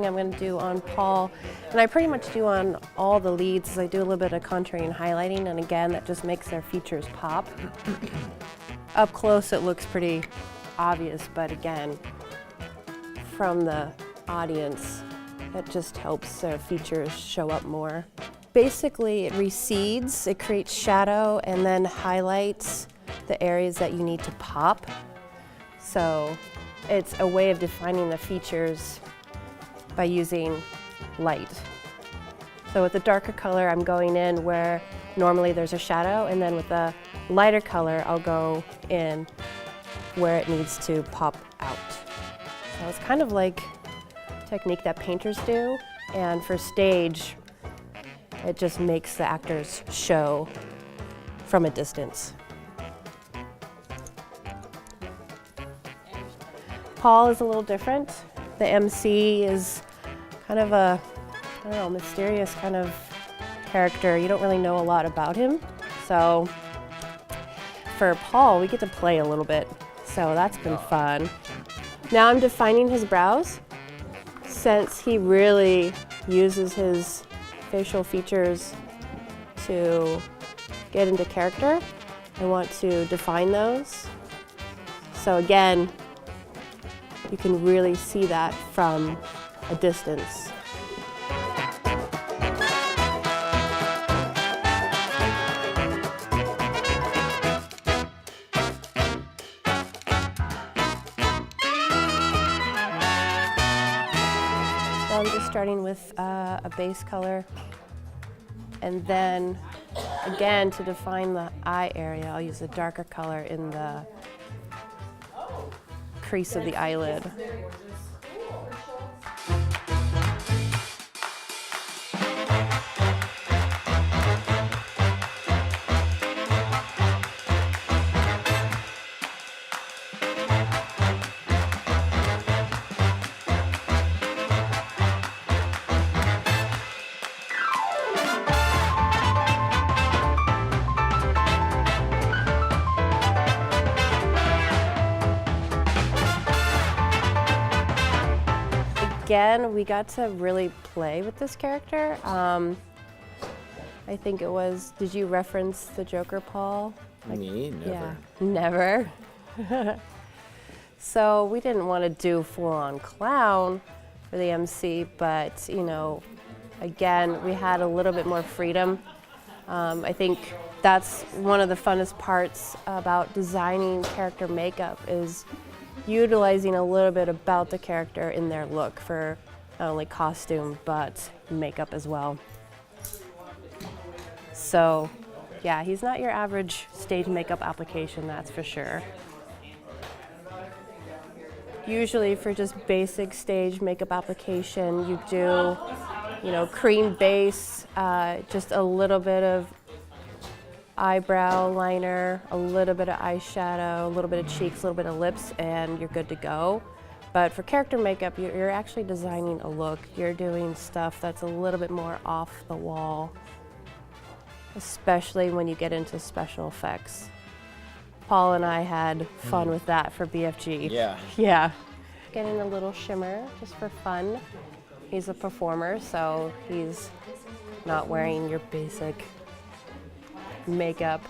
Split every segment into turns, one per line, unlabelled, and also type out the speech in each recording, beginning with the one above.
thing I'm going to do on Paul, and I pretty much do on all the leads, is I do a little bit of contouring and highlighting, and again, that just makes their features pop. Up close, it looks pretty obvious, but again, from the audience, it just helps their features show up more. Basically, it recedes, it creates shadow, and then highlights the areas that you need to pop. So it's a way of defining the features by using light. So with the darker color, I'm going in where normally there's a shadow, and then with the lighter color, I'll go in where it needs to pop out. So it's kind of like a technique that painters do, and for stage, it just makes the actors show from a distance. Paul is a little different. The MC is kind of a, I don't know, mysterious kind of character. You don't really know a lot about him. So for Paul, we get to play a little bit. So that's been fun. Now I'm defining his brows. Since he really uses his facial features to get into character, I want to define those. So again, you can really see that from a distance. So I'm just starting with a base color, and then again, to define the eye area, I'll use a darker color in the crease of the eyelid. Again, we got to really play with this character. I think it was, did you reference the Joker, Paul?
Me? Never.
Yeah, never. So we didn't want to do full-on clown for the MC, but you know, again, we had a little bit more freedom. I think that's one of the funnest parts about designing character makeup, is utilizing a little bit about the character in their look for not only costume, but makeup as well. So yeah, he's not your average stage makeup application, that's for sure. Usually for just basic stage makeup application, you do, you know, cream base, just a little bit of eyebrow liner, a little bit of eyeshadow, a little bit of cheeks, a little bit of lips, and you're good to go. But for character makeup, you're actually designing a look. You're doing stuff that's a little bit more off the wall, especially when you get into special effects. Paul and I had fun with that for BFG.
Yeah.
Yeah. Getting a little shimmer just for fun. He's a performer, so he's not wearing your basic makeup.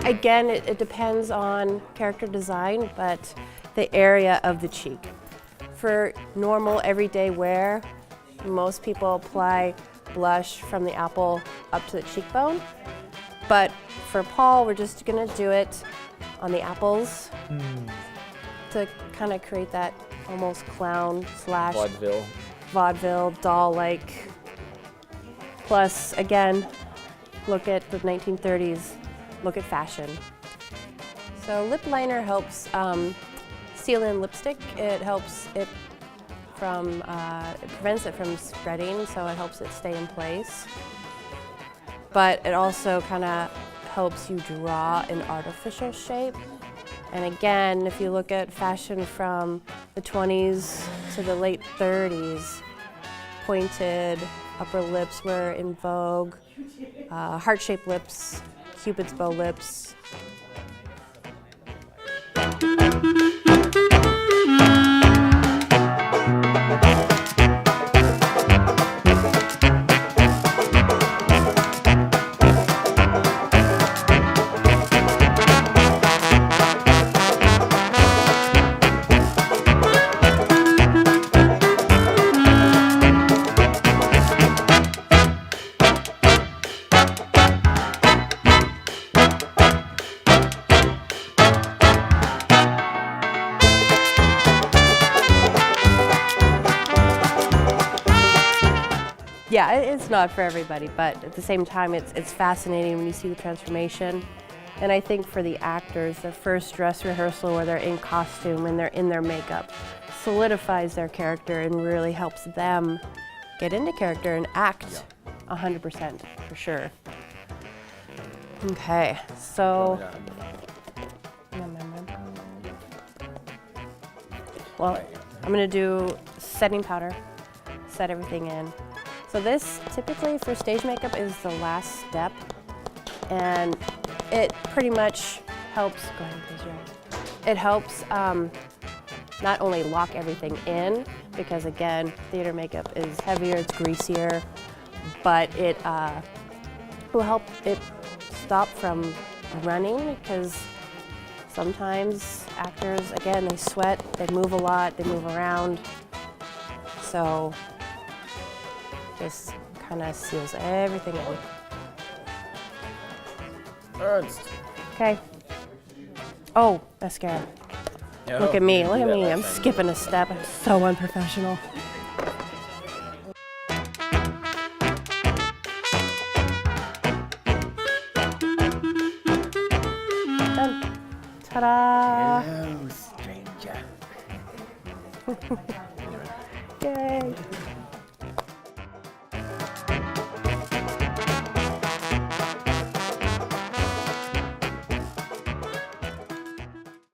Again, it depends on character design, but the area of the cheek. For normal everyday wear, most people apply blush from the apple up to the cheekbone. But for Paul, we're just gonna do it on the apples to kind of create that almost clown slash vaudeville doll-like. Plus, again, look at the 1930s, look at fashion. So lip liner helps seal in lipstick. It helps it from, it prevents it from spreading, so it helps it stay in place. But it also kind of helps you draw an artificial shape. And again, if you look at fashion from the 20s to the late 30s, pointed upper lips were in vogue, heart-shaped lips, Cupid's bow lips. Yeah, it's not for everybody, but at the same time, it's fascinating when you see the transformation. And I think for the actors, their first dress rehearsal where they're in costume and they're in their makeup solidifies their character and really helps them get into character and act 100% for sure. Okay, so, well, I'm gonna do setting powder, set everything in. So this typically for stage makeup is the last step, and it pretty much helps, go ahead and close your eyes. It helps not only lock everything in, because again, theater makeup is heavier, it's greasier, but it will help it stop from running, because sometimes actors, again, they sweat, they move a lot, they move around, so this kind of seals everything in.
Ernst.
Okay. Oh, mascara. Look at me, I'm skipping a step. I'm so unprofessional. Done. Ta-da!
Hello, stranger.
Yay!